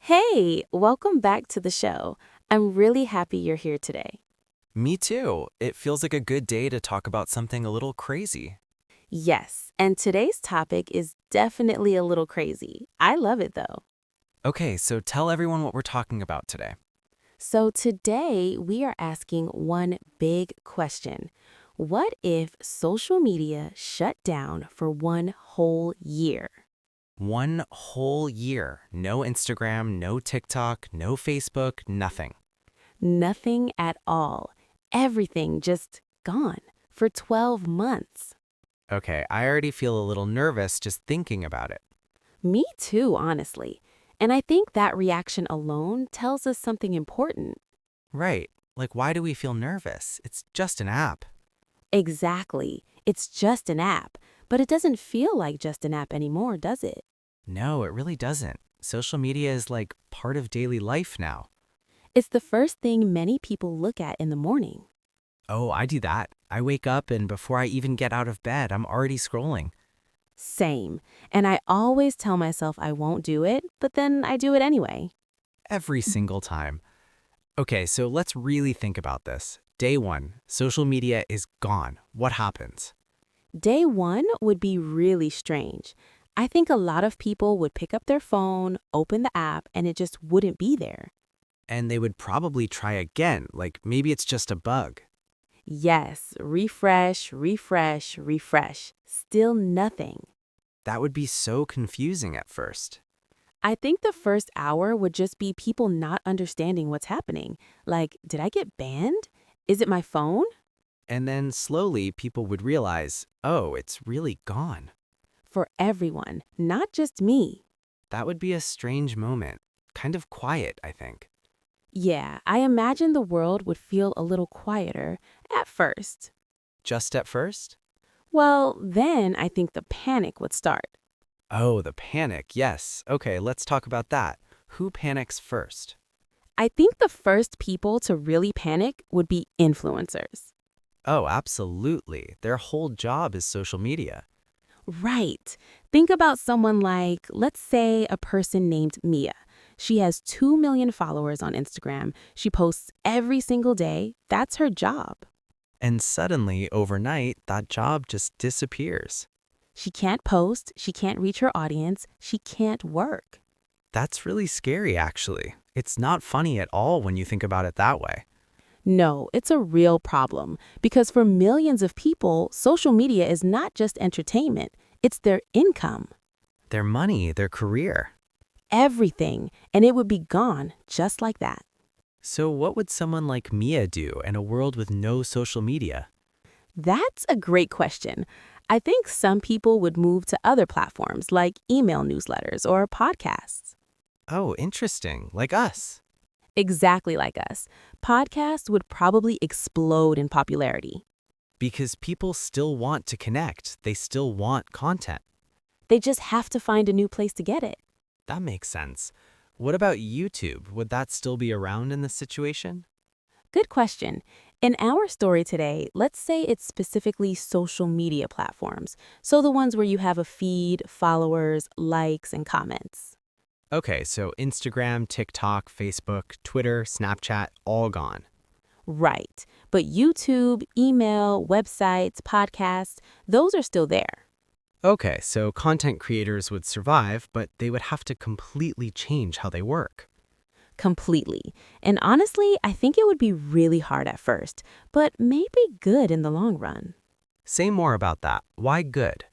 Hey, welcome back to the show. I'm really happy you're here today. Me too. It feels like a good day to talk about something a little crazy. Yes, and today's topic is definitely a little crazy. I love it though. Okay, so tell everyone what we're talking about today. So today we are asking one big question. What if social media shut down for one whole year? One whole year. No Instagram, no TikTok, no Facebook, nothing. Nothing at all. Everything just gone for 12 months. Okay, I already feel a little nervous just thinking about it. Me too, honestly. And I think that reaction alone tells us something important. Right. Like, why do we feel nervous? It's just an app. Exactly. It's just an app, but it doesn't feel like just an app anymore, does it? No, it really doesn't. Social media is like part of daily life now. It's the first thing many people look at in the morning. Oh, I do that. I wake up and before I even get out of bed, I'm already scrolling. Same. And I always tell myself I won't do it, but then I do it anyway. Every single time. Okay, so let's really think about this. Day one, social media is gone. What happens? Day one would be really strange. I think a lot of people would pick up their phone, open the app, and it just wouldn't be there. And they would probably try again, like maybe it's just a bug. Yes, refresh, refresh, refresh. Still nothing. That would be so confusing at first. I think the first hour would just be people not understanding what's happening. Like, did I get banned? Is it my phone? And then slowly people would realize, oh, it's really gone. For everyone, not just me. That would be a strange moment. Kind of quiet, I think. Yeah, I imagine the world would feel a little quieter at first. Just at first? Well, then I think the panic would start. Oh, the panic, yes. Okay, let's talk about that. Who panics first? I think the first people to really panic would be influencers. Oh, absolutely. Their whole job is social media. Right. Think about someone like, let's say, a person named Mia. She has 2 million followers on Instagram. She posts every single day. That's her job. And suddenly, overnight, that job just disappears. She can't post, she can't reach her audience, she can't work. That's really scary, actually. It's not funny at all when you think about it that way. No, it's a real problem because for millions of people, social media is not just entertainment, it's their income, Their money, their career. everything, and it would be gone just like that. So, what would someone like Mia do in a world with no social media? That's a great question. I think some people would move to other platforms like email newsletters or podcasts. Oh, interesting. Like us. Exactly like us. Podcasts would probably explode in popularity. Because people still want to connect, they still want content. They just have to find a new place to get it. That makes sense. What about YouTube? Would that still be around in this situation? Good question. In our story today, let's say it's specifically social media platforms. So the ones where you have a feed, followers, likes, and comments. Okay, so Instagram, TikTok, Facebook, Twitter, Snapchat, all gone. Right. But YouTube, email, websites, podcasts, those are still there. Okay, so content creators would survive, but they would have to completely change how they work. Completely. And honestly, I think it would be really hard at first, but maybe good in the long run. Say more about that. Why good?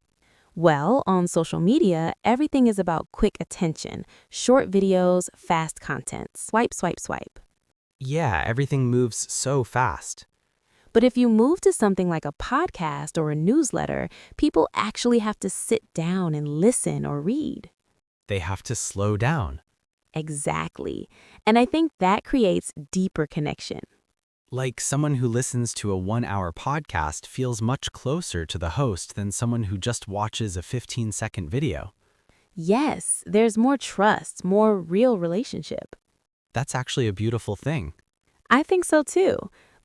Well, on social media, everything is about quick attention, short videos, fast content. Swipe, swipe, swipe. Yeah, everything moves so fast. But if you move to something like a podcast or a newsletter, people actually have to sit down and listen or read. They have to slow down. Exactly. And I think that creates deeper connection. Like someone who listens to a 1 hour podcast feels much closer to the host than someone who just watches a 15-second video. Yes, there's more trust, more real relationship. That's actually a beautiful thing. I think so too.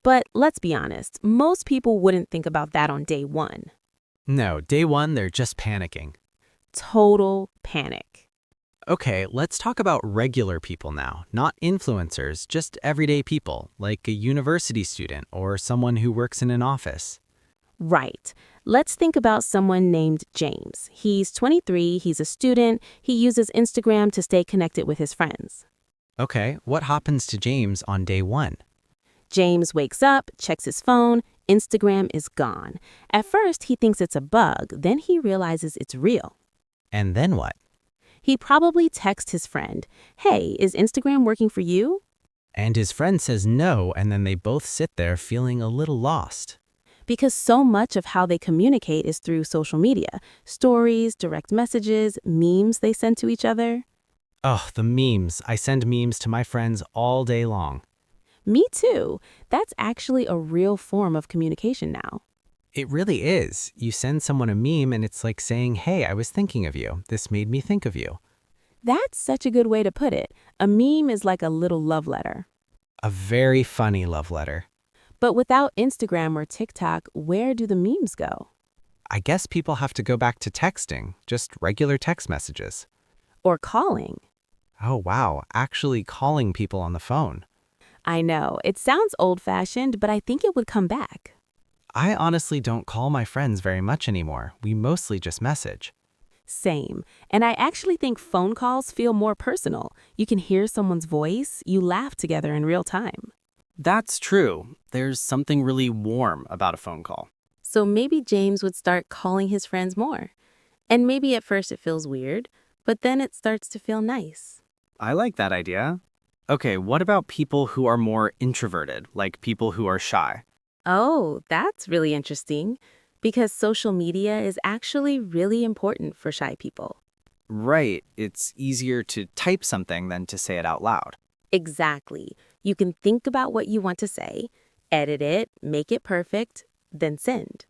But let's be honest, most people wouldn't think about that on day one. No, day one, they're just panicking. Total panic. Okay, let's talk about regular people now, not influencers, just everyday people, like a university student or someone who works in an office. Right. Let's think about someone named James. He's 23, he's a student, he uses Instagram to stay connected with his friends. Okay, what happens to James on day one? James wakes up, checks his phone, Instagram is gone. At first, he thinks it's a bug, then he realizes it's real. And then what? He probably texts his friend, "Hey, is Instagram working for you?" And his friend says no, and then they both sit there feeling a little lost. Because so much of how they communicate is through social media, stories, direct messages, memes they send to each other. Oh, the memes. I send memes to my friends all day long. Me too. That's actually a real form of communication now. It really is. You send someone a meme and it's like saying, hey, I was thinking of you. This made me think of you. That's such a good way to put it. A meme is like a little love letter. A very funny love letter. But without Instagram or TikTok, where do the memes go? I guess people have to go back to texting, just regular text messages. Or calling? Oh, wow, actually calling people on the phone. I know, it sounds old-fashioned, but I think it would come back. I honestly don't call my friends very much anymore. We mostly just message. Same. And I actually think phone calls feel more personal. You can hear someone's voice, you laugh together in real time. That's true. There's something really warm about a phone call. So maybe James would start calling his friends more. And maybe at first it feels weird, but then it starts to feel nice. I like that idea. Okay, what about people who are more introverted, like people who are shy? Oh, that's really interesting, because social media is actually really important for shy people. Right, it's easier to type something than to say it out loud. Exactly. You can think about what you want to say, edit it, make it perfect, then send.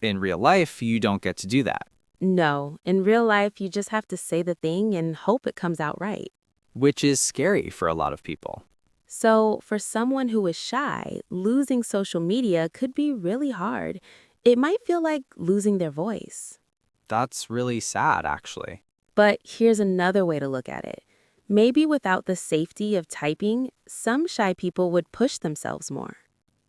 In real life, you don't get to do that, No, in real life, you just have to say the thing and hope it comes out right. which is scary for a lot of people. So, for someone who is shy, losing social media could be really hard. It might feel like losing their voice. That's really sad, actually. But here's another way to look at it. Maybe without the safety of typing, some shy people would push themselves more.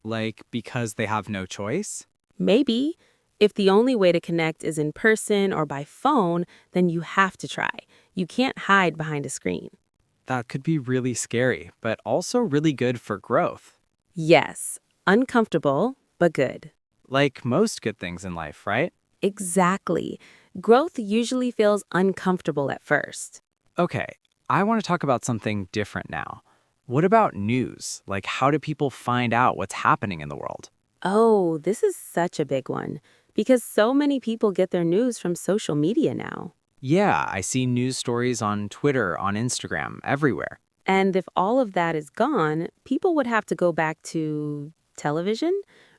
Like, because they have no choice? Maybe. If the only way to connect is in person or by phone, then you have to try. You can't hide behind a screen. That could be really scary, but also really good for growth. Yes, uncomfortable, but good. Like most good things in life, right? Exactly. Growth usually feels uncomfortable at first. Okay, I want to talk about something different now. What about news? Like, how do people find out what's happening in the world? Oh, this is such a big one, because so many people get their news from social media now. Yeah, I see news stories on Twitter, on Instagram, everywhere. And if all of that is gone, people would have to go back to television,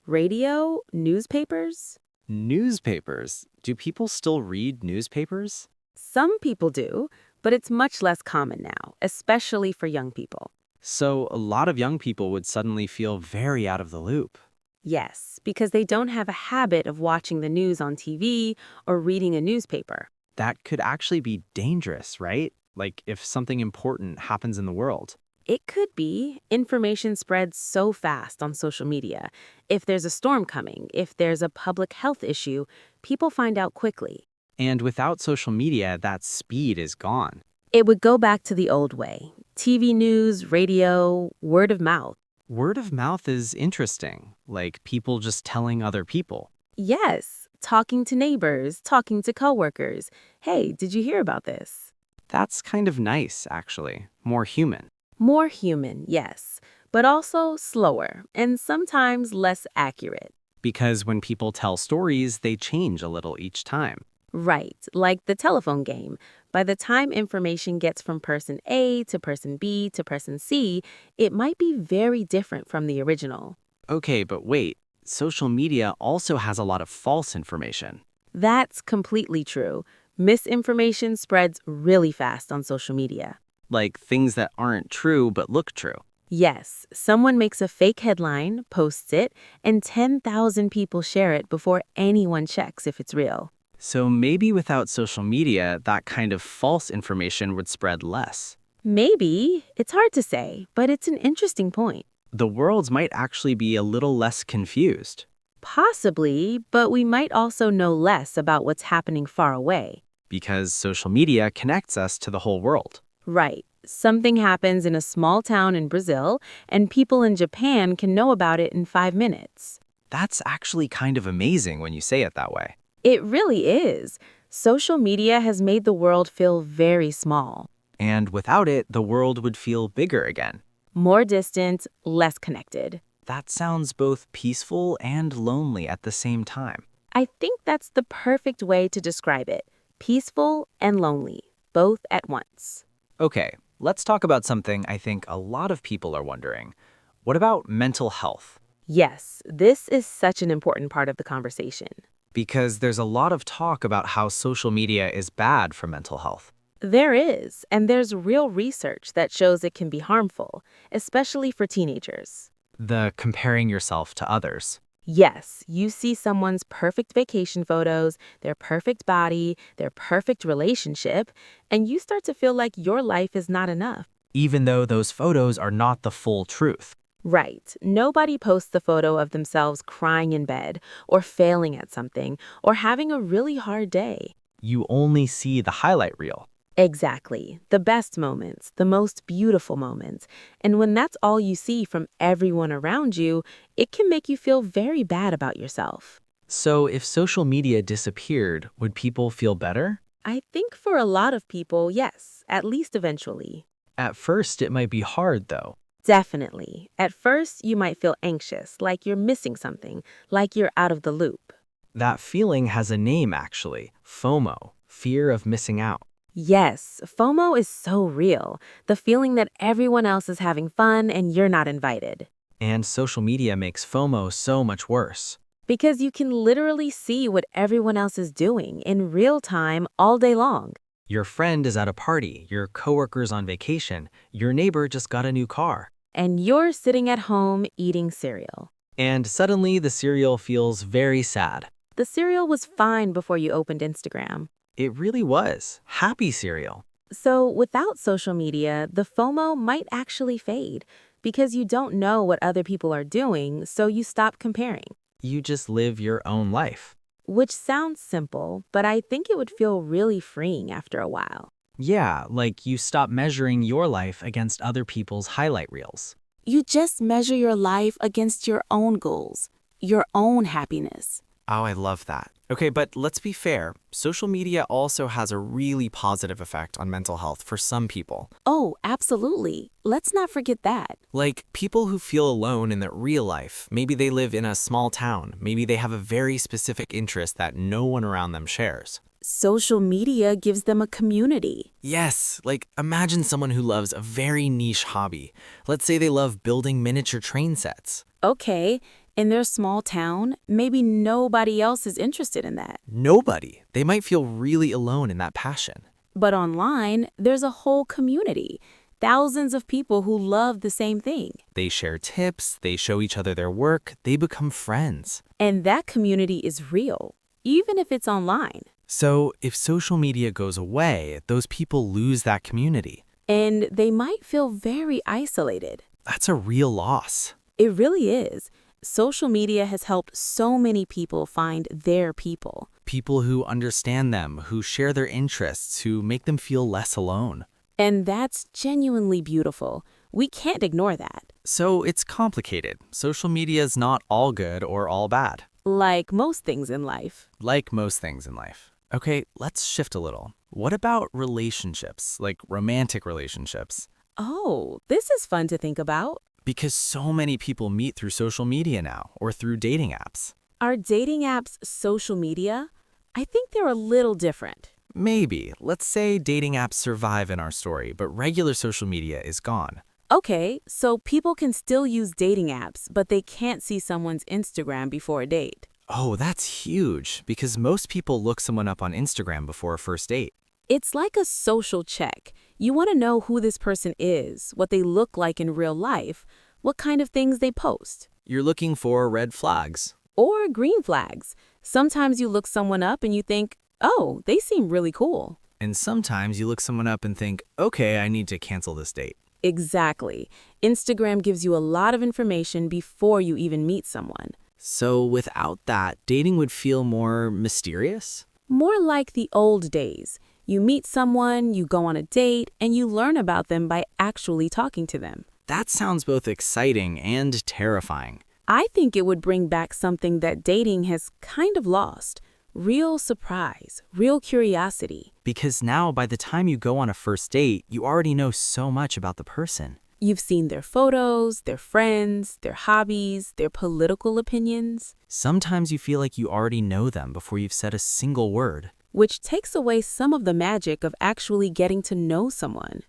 radio, newspapers. Newspapers. Do people still read newspapers? Some people do, but it's much less common now, especially for young people. So, a lot of young people would suddenly feel very out of the loop. Yes, because they don't have a habit of watching the news on TV or reading a newspaper. That could actually be dangerous, right? Like, if something important happens in the world. It could be. Information spreads so fast on social media. If there's a storm coming, if there's a public health issue, people find out quickly. And without social media, that speed is gone. It would go back to the old way. TV news, radio, word of mouth. Word of mouth is interesting, like people just telling other people. Yes, talking to neighbors, talking to coworkers. Hey, did you hear about this? That's kind of nice, actually. More human. More human, yes, but also slower and sometimes less accurate. Because when people tell stories, they change a little each time. Right, like the telephone game. By the time information gets from person A to person B to person C, it might be very different from the original. Okay, but wait. Social media also has a lot of false information. That's completely true. Misinformation spreads really fast on social media. Like things that aren't true but look true. Yes, someone makes a fake headline, posts it, and 10,000 people share it before anyone checks if it's real. So maybe without social media, that kind of false information would spread less. Maybe. It's hard to say, but it's an interesting point. The worlds might actually be a little less confused. Possibly, but we might also know less about what's happening far away. Because social media connects us to the whole world. Right. Something happens in a small town in Brazil, and people in Japan can know about it in 5 minutes. That's actually kind of amazing when you say it that way. It really is. Social media has made the world feel very small. And without it, the world would feel bigger again. More distant, less connected. That sounds both peaceful and lonely at the same time. I think that's the perfect way to describe it. Peaceful and lonely, both at once. Okay, let's talk about something I think a lot of people are wondering. What about mental health? Yes, this is such an important part of the conversation. Because there's a lot of talk about how social media is bad for mental health. There is, and there's real research that shows it can be harmful, especially for teenagers. The comparing yourself to others. Yes, you see someone's perfect vacation photos, their perfect body, their perfect relationship, and you start to feel like your life is not enough. Even though those photos are not the full truth. Right. Nobody posts the photo of themselves crying in bed, or failing at something, or having a really hard day. You only see the highlight reel. Exactly. The best moments, the most beautiful moments. And when that's all you see from everyone around you, it can make you feel very bad about yourself. So if social media disappeared, would people feel better? I think for a lot of people, yes, at least eventually. At first, it might be hard, though. Definitely. At first, you might feel anxious, like you're missing something, like you're out of the loop. That feeling has a name, actually. FOMO, fear of missing out. Yes, FOMO is so real. The feeling that everyone else is having fun and you're not invited. And social media makes FOMO so much worse. Because you can literally see what everyone else is doing in real time all day long. Your friend is at a party, your coworker's on vacation, your neighbor just got a new car. And you're sitting at home eating cereal. And suddenly the cereal feels very sad. The cereal was fine before you opened Instagram. It really was. Happy cereal. So without social media, the FOMO might actually fade because you don't know what other people are doing, so you stop comparing. You just live your own life. Which sounds simple, but I think it would feel really freeing after a while. Yeah, like you stop measuring your life against other people's highlight reels. You just measure your life against your own goals, your own happiness. Oh, I love that. Okay, but let's be fair. Social media also has a really positive effect on mental health for some people. Oh, absolutely. Let's not forget that. Like people who feel alone in their real life. Maybe they live in a small town. Maybe they have a very specific interest that no one around them shares. Social media gives them a community. Yes, like imagine someone who loves a very niche hobby. Let's say they love building miniature train sets. Okay, in their small town, maybe nobody else is interested in that. Nobody. They might feel really alone in that passion. But online, there's a whole community. Thousands of people who love the same thing. They share tips, they show each other their work, they become friends. And that community is real, even if it's online. So if social media goes away, those people lose that community. And they might feel very isolated. That's a real loss. It really is. Social media has helped so many people find their people. People who understand them, who share their interests, who make them feel less alone. And that's genuinely beautiful. We can't ignore that. So it's complicated. Social media is not all good or all bad. Like most things in life. Like most things in life. Okay, let's shift a little. What about relationships, like romantic relationships? Oh, this is fun to think about. Because so many people meet through social media now, or through dating apps. Are dating apps social media? I think they're a little different. Maybe. Let's say dating apps survive in our story, but regular social media is gone. Okay, so people can still use dating apps, but they can't see someone's Instagram before a date. Oh, that's huge, because most people look someone up on Instagram before a first date. It's like a social check. You want to know who this person is, what they look like in real life, what kind of things they post. You're looking for red flags. Or green flags. Sometimes you look someone up and you think, Oh, they seem really cool. And sometimes you look someone up and think, okay, I need to cancel this date. Exactly. Instagram gives you a lot of information before you even meet someone. So without that, dating would feel more mysterious? More like the old days. You meet someone, you go on a date, and you learn about them by actually talking to them. That sounds both exciting and terrifying. I think it would bring back something that dating has kind of lost. Real surprise, real curiosity. Because now, by the time you go on a first date, you already know so much about the person. You've seen their photos, their friends, their hobbies, their political opinions, Sometimes you feel like you already know them before you've said a single word. which takes away some of the magic of actually getting to know someone.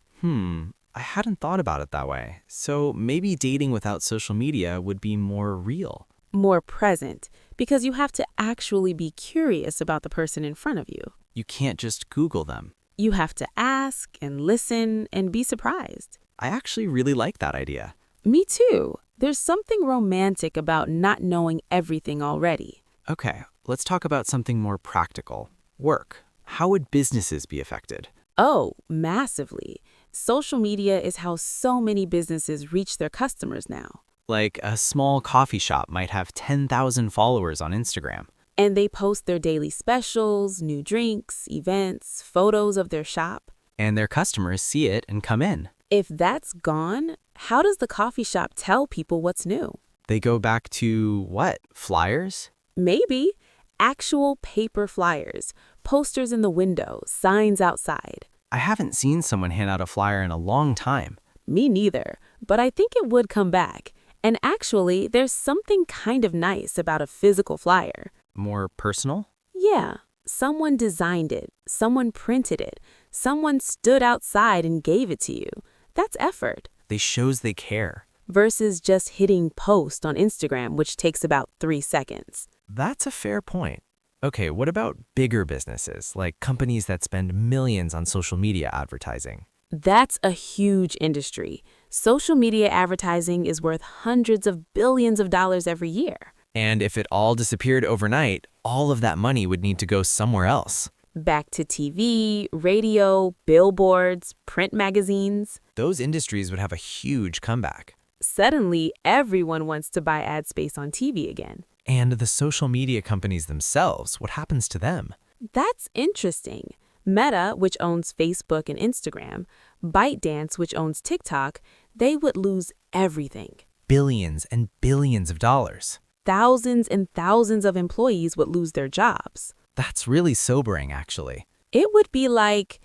I hadn't thought about it that way. So maybe dating without social media would be more real. More present, because you have to actually be curious about the person in front of you. You can't just Google them. You have to ask and listen and be surprised. I actually really like that idea. Me too. There's something romantic about not knowing everything already. Okay, let's talk about something more practical. Work. How would businesses be affected? Oh, massively. Social media is how so many businesses reach their customers now. Like a small coffee shop might have 10,000 followers on Instagram. And they post their daily specials, new drinks, events, photos of their shop. And their customers see it and come in. If that's gone, how does the coffee shop tell people what's new? They go back to what? Flyers? Maybe actual paper flyers, posters in the window, signs outside. I haven't seen someone hand out a flyer in a long time. Me neither, but I think it would come back. And actually, there's something kind of nice about a physical flyer. More personal? Yeah, someone designed it, someone printed it, someone stood outside and gave it to you. That's effort. They shows they care. Versus just hitting post on Instagram, which takes about 3 seconds. That's a fair point. Okay, what about bigger businesses, like companies that spend millions on social media advertising? That's a huge industry. Social media advertising is worth hundreds of billions of dollars every year. And if it all disappeared overnight, all of that money would need to go somewhere else. Back to TV, radio, billboards, print magazines. Those industries would have a huge comeback. Suddenly, everyone wants to buy ad space on TV again. And the social media companies themselves, what happens to them? That's interesting. Meta, which owns Facebook and Instagram, ByteDance, which owns TikTok, they would lose everything. Billions and billions of dollars. Thousands and thousands of employees would lose their jobs. That's really sobering, actually. It would be like,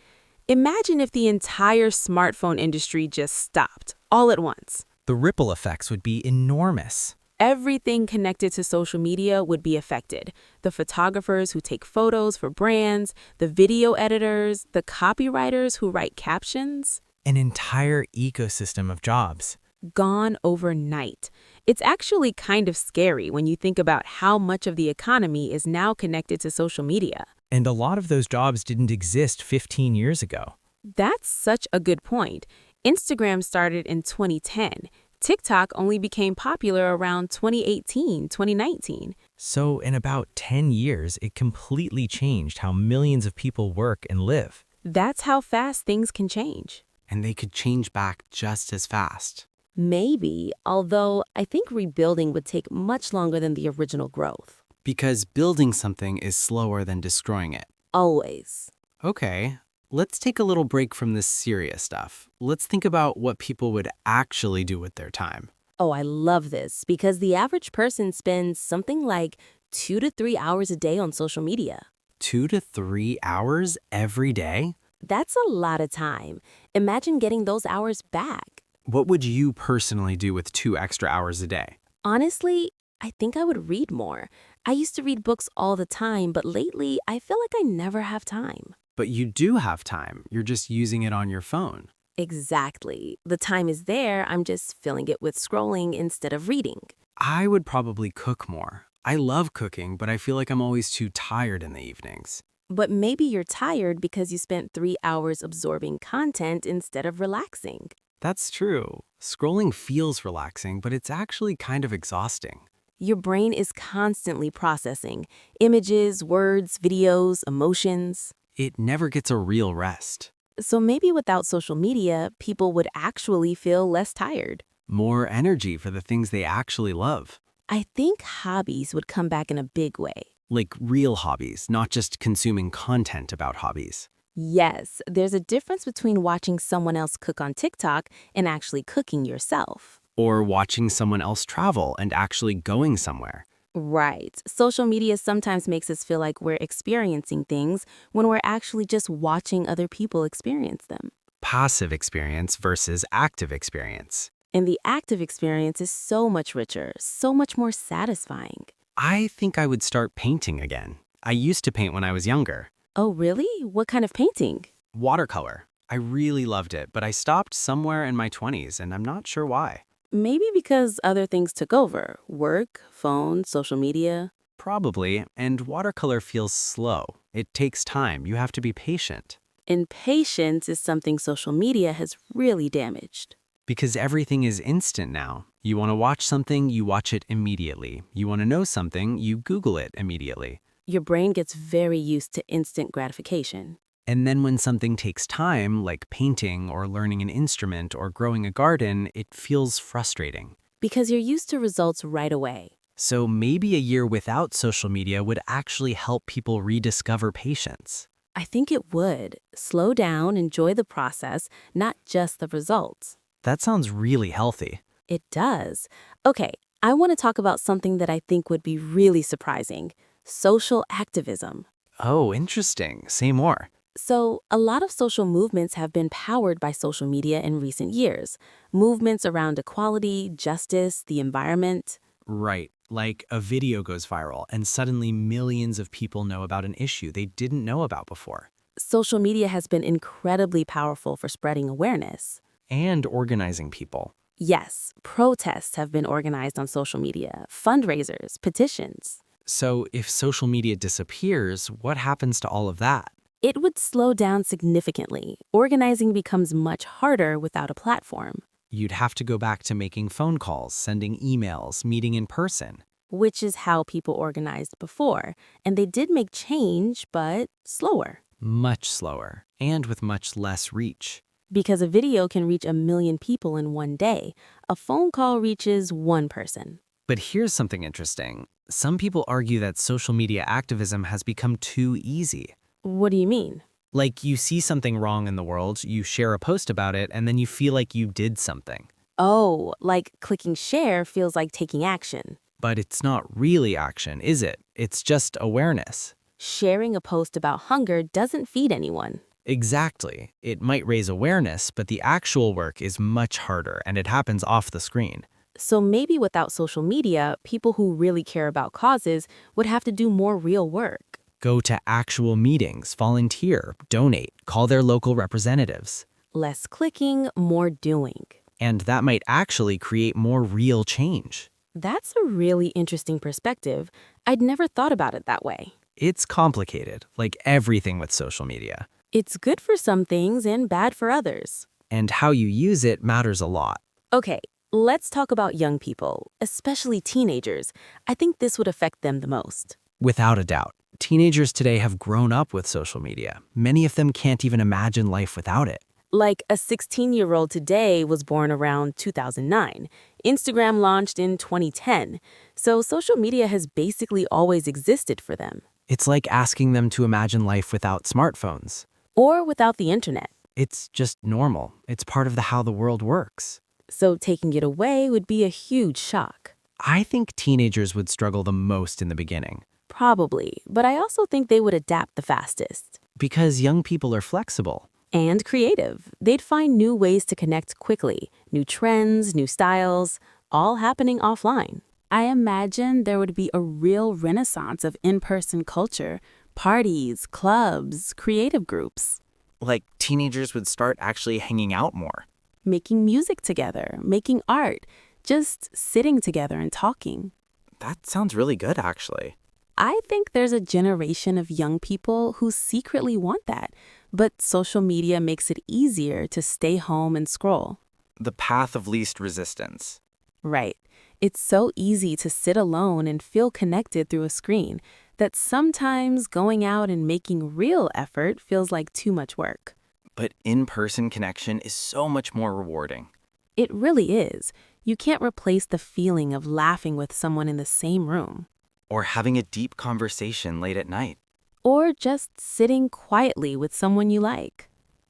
imagine if the entire smartphone industry just stopped, all at once. The ripple effects would be enormous. Everything connected to social media would be affected. The photographers who take photos for brands, the video editors, the copywriters who write captions. An entire ecosystem of jobs. Gone overnight. It's actually kind of scary when you think about how much of the economy is now connected to social media. And a lot of those jobs didn't exist 15 years ago. That's such a good point. Instagram started in 2010. TikTok only became popular around 2018, 2019. So in about 10 years, it completely changed how millions of people work and live. That's how fast things can change. And they could change back just as fast. Maybe, although I think rebuilding would take much longer than the original growth. Because building something is slower than destroying it. Always. Okay, let's take a little break from this serious stuff. Let's think about what people would actually do with their time. Oh, I love this because the average person spends something like 2 to 3 hours a day on social media. 2 to 3 hours every day? That's a lot of time. Imagine getting those hours back. What would you personally do with 2 extra hours a day? Honestly, I think I would read more. I used to read books all the time, but lately I feel like I never have time. But you do have time. You're just using it on your phone. Exactly. The time is there, I'm just filling it with scrolling instead of reading. I would probably cook more. I love cooking, but I feel like I'm always too tired in the evenings. But maybe you're tired because you spent 3 hours absorbing content instead of relaxing. That's true. Scrolling feels relaxing, but it's actually kind of exhausting. Your brain is constantly processing images, words, videos, emotions. It never gets a real rest. So maybe without social media, people would actually feel less tired. More energy for the things they actually love. I think hobbies would come back in a big way. Like real hobbies, not just consuming content about hobbies. Yes, there's a difference between watching someone else cook on TikTok and actually cooking yourself. Or watching someone else travel and actually going somewhere. Right. Social media sometimes makes us feel like we're experiencing things when we're actually just watching other people experience them. Passive experience versus active experience. And the active experience is so much richer, so much more satisfying. I think I would start painting again. I used to paint when I was younger. Oh, really? What kind of painting? Watercolor. I really loved it, but I stopped somewhere in my 20s, and I'm not sure why. Maybe because other things took over work, phone, social media. Probably, and watercolor feels slow. It takes time. You have to be patient. And patience is something social media has really damaged. Because everything is instant now. You want to watch something, you watch it immediately. You want to know something, you Google it immediately. Your brain gets very used to instant gratification. And then when something takes time, like painting or learning an instrument or growing a garden, it feels frustrating. Because you're used to results right away. So maybe a year without social media would actually help people rediscover patience. I think it would. Slow down, enjoy the process, not just the results. That sounds really healthy. It does. Okay, I want to talk about something that I think would be really surprising. Social activism. Oh, interesting. Say more. So, a lot of social movements have been powered by social media in recent years. Movements around equality, justice, the environment. Right. Like a video goes viral and suddenly millions of people know about an issue they didn't know about before. Social media has been incredibly powerful for spreading awareness. And organizing people. Yes, protests have been organized on social media, fundraisers, petitions. So if social media disappears, what happens to all of that? It would slow down significantly. Organizing becomes much harder without a platform. You'd have to go back to making phone calls, sending emails, meeting in person. Which is how people organized before. And they did make change, but slower. Much slower, and with much less reach. Because a video can reach 1 million people in one day, a phone call reaches one person. But here's something interesting. Some people argue that social media activism has become too easy. What do you mean? Like you see something wrong in the world, you share a post about it, and then you feel like you did something. Oh, like clicking share feels like taking action. But it's not really action, is it? It's just awareness. Sharing a post about hunger doesn't feed anyone. Exactly. It might raise awareness, but the actual work is much harder, and it happens off the screen. So maybe without social media, people who really care about causes would have to do more real work. Go to actual meetings, volunteer, donate, call their local representatives. Less clicking, more doing. And that might actually create more real change. That's a really interesting perspective. I'd never thought about it that way. It's complicated, like everything with social media. It's good for some things and bad for others. And how you use it matters a lot. Okay, let's talk about young people, especially teenagers. I think this would affect them the most. Without a doubt. Teenagers today have grown up with social media. Many of them can't even imagine life without it. Like a 16-year-old today was born around 2009. Instagram launched in 2010. So social media has basically always existed for them. It's like asking them to imagine life without smartphones. Or without the internet. It's just normal. It's part of how the world works. So taking it away would be a huge shock. I think teenagers would struggle the most in the beginning. Probably, but I also think they would adapt the fastest. Because young people are flexible. And creative. They'd find new ways to connect quickly. New trends, new styles, all happening offline. I imagine there would be a real renaissance of in-person culture, parties, clubs, creative groups. Like teenagers would start actually hanging out more. Making music together, making art, just sitting together and talking. That sounds really good, actually. I think there's a generation of young people who secretly want that, but social media makes it easier to stay home and scroll. The path of least resistance. Right. It's so easy to sit alone and feel connected through a screen that sometimes going out and making real effort feels like too much work. But in-person connection is so much more rewarding. It really is. You can't replace the feeling of laughing with someone in the same room. Or having a deep conversation late at night. Or just sitting quietly with someone you like.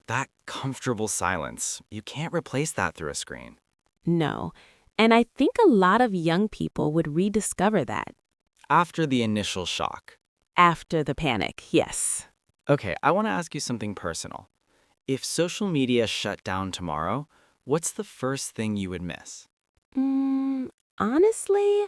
That comfortable silence, you can't replace that through a screen. No. And I think a lot of young people would rediscover that. After the initial shock. After the panic, yes. Okay, I want to ask you something personal. If social media shut down tomorrow, what's the first thing you would miss? Honestly,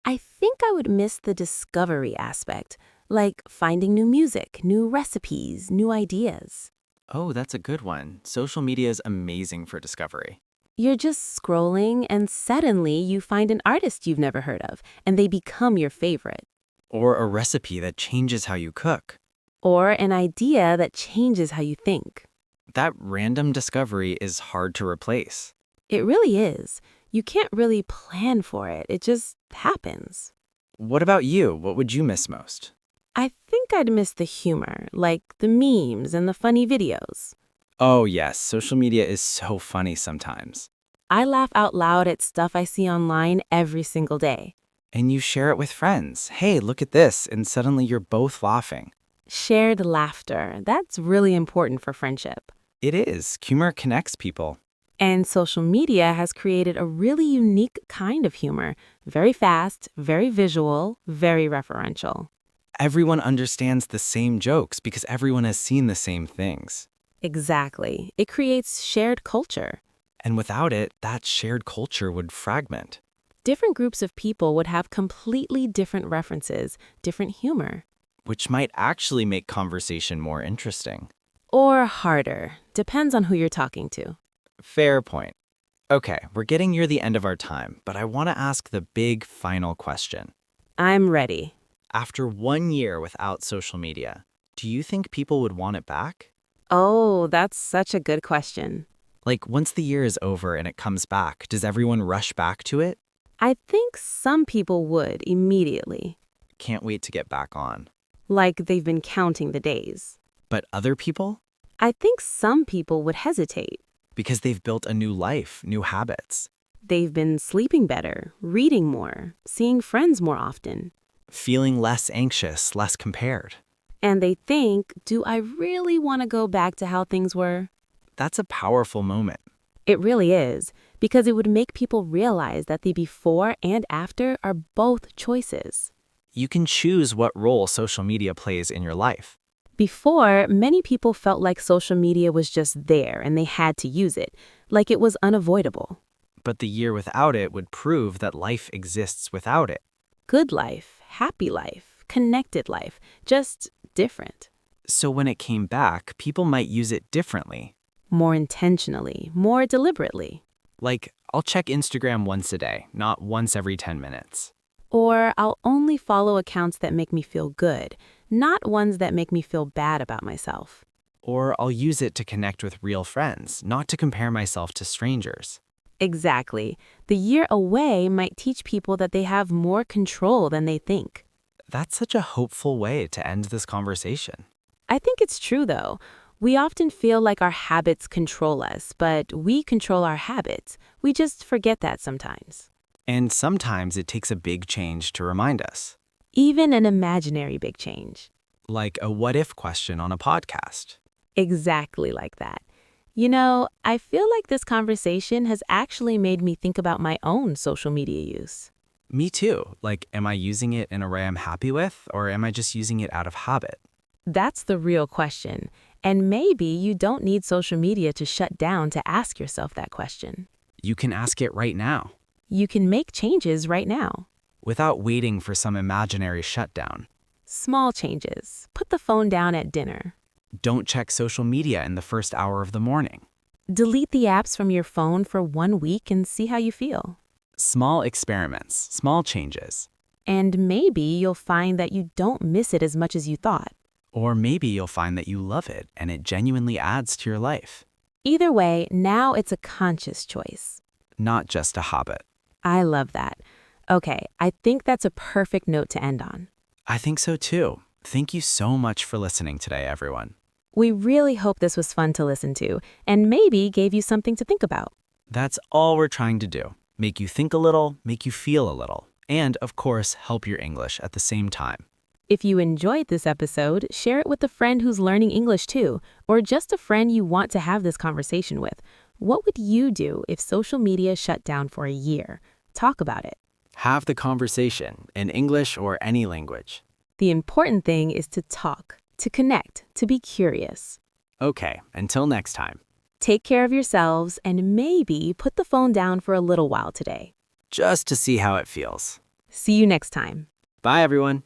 I think I would miss the discovery aspect, like finding new music, new recipes, new ideas. Oh, that's a good one. Social media is amazing for discovery. You're just scrolling and suddenly you find an artist you've never heard of, and they become your favorite. Or a recipe that changes how you cook. Or an idea that changes how you think. That random discovery is hard to replace. It really is. You can't really plan for it. It just happens. What about you? What would you miss most? I think I'd miss the humor, like the memes and the funny videos. Oh, yes, social media is so funny sometimes. I laugh out loud at stuff I see online every single day. And you share it with friends. Hey, look at this. And suddenly you're both laughing. Shared laughter. That's really important for friendship. It is. Humor connects people. And social media has created a really unique kind of humor. Very fast, very visual, very referential. Everyone understands the same jokes because everyone has seen the same things. Exactly. It creates shared culture. And without it, that shared culture would fragment. Different groups of people would have completely different references, different humor. Which might actually make conversation more interesting. Or harder. Depends on who you're talking to. Fair point. Okay, we're getting near the end of our time, but I want to ask the big final question. I'm ready. After 1 year without social media, do you think people would want it back? Oh, that's such a good question. Like, once the year is over and it comes back, does everyone rush back to it? I think some people would immediately. Can't wait to get back on. Like they've been counting the days. But other people? I think some people would hesitate. Because they've built a new life, new habits. They've been sleeping better, reading more, seeing friends more often. Feeling less anxious, less compared. And they think, do I really want to go back to how things were? That's a powerful moment. It really is, because it would make people realize that the before and after are both choices. You can choose what role social media plays in your life. Before, many people felt like social media was just there and they had to use it, like it was unavoidable. But the year without it would prove that life exists without it. Good life, happy life, connected life, just different. So when it came back, people might use it differently. More intentionally, more deliberately. Like, I'll check Instagram once a day, not once every 10 minutes. Or I'll only follow accounts that make me feel good, not ones that make me feel bad about myself. Or I'll use it to connect with real friends, not to compare myself to strangers. Exactly. The year away might teach people that they have more control than they think. That's such a hopeful way to end this conversation. I think it's true, though. We often feel like our habits control us, but we control our habits. We just forget that sometimes. And sometimes it takes a big change to remind us. Even an imaginary big change. Like a what-if question on a podcast. Exactly like that. You know, I feel like this conversation has actually made me think about my own social media use. Me too. Like, am I using it in a way I'm happy with, or am I just using it out of habit? That's the real question. And maybe you don't need social media to shut down to ask yourself that question. You can ask it right now, You can make changes right now. without waiting for some imaginary shutdown. Small changes. Put the phone down at dinner. Don't check social media in the first hour of the morning. Delete the apps from your phone for 1 week and see how you feel. Small experiments, small changes. And maybe you'll find that you don't miss it as much as you thought. Or maybe you'll find that you love it and it genuinely adds to your life, Either way, now it's a conscious choice. not just a habit. I love that. Okay, I think that's a perfect note to end on. I think so too. Thank you so much for listening today, everyone. We really hope this was fun to listen to and maybe gave you something to think about. That's all we're trying to do. Make you think a little, make you feel a little, and of course, help your English at the same time. If you enjoyed this episode, share it with a friend who's learning English too, or just a friend you want to have this conversation with. What would you do if social media shut down for a year? Talk about it. Have the conversation in English or any language. The important thing is to talk, to connect, to be curious. Okay, until next time. Take care of yourselves and maybe put the phone down for a little while today. Just to see how it feels. See you next time. Bye, everyone.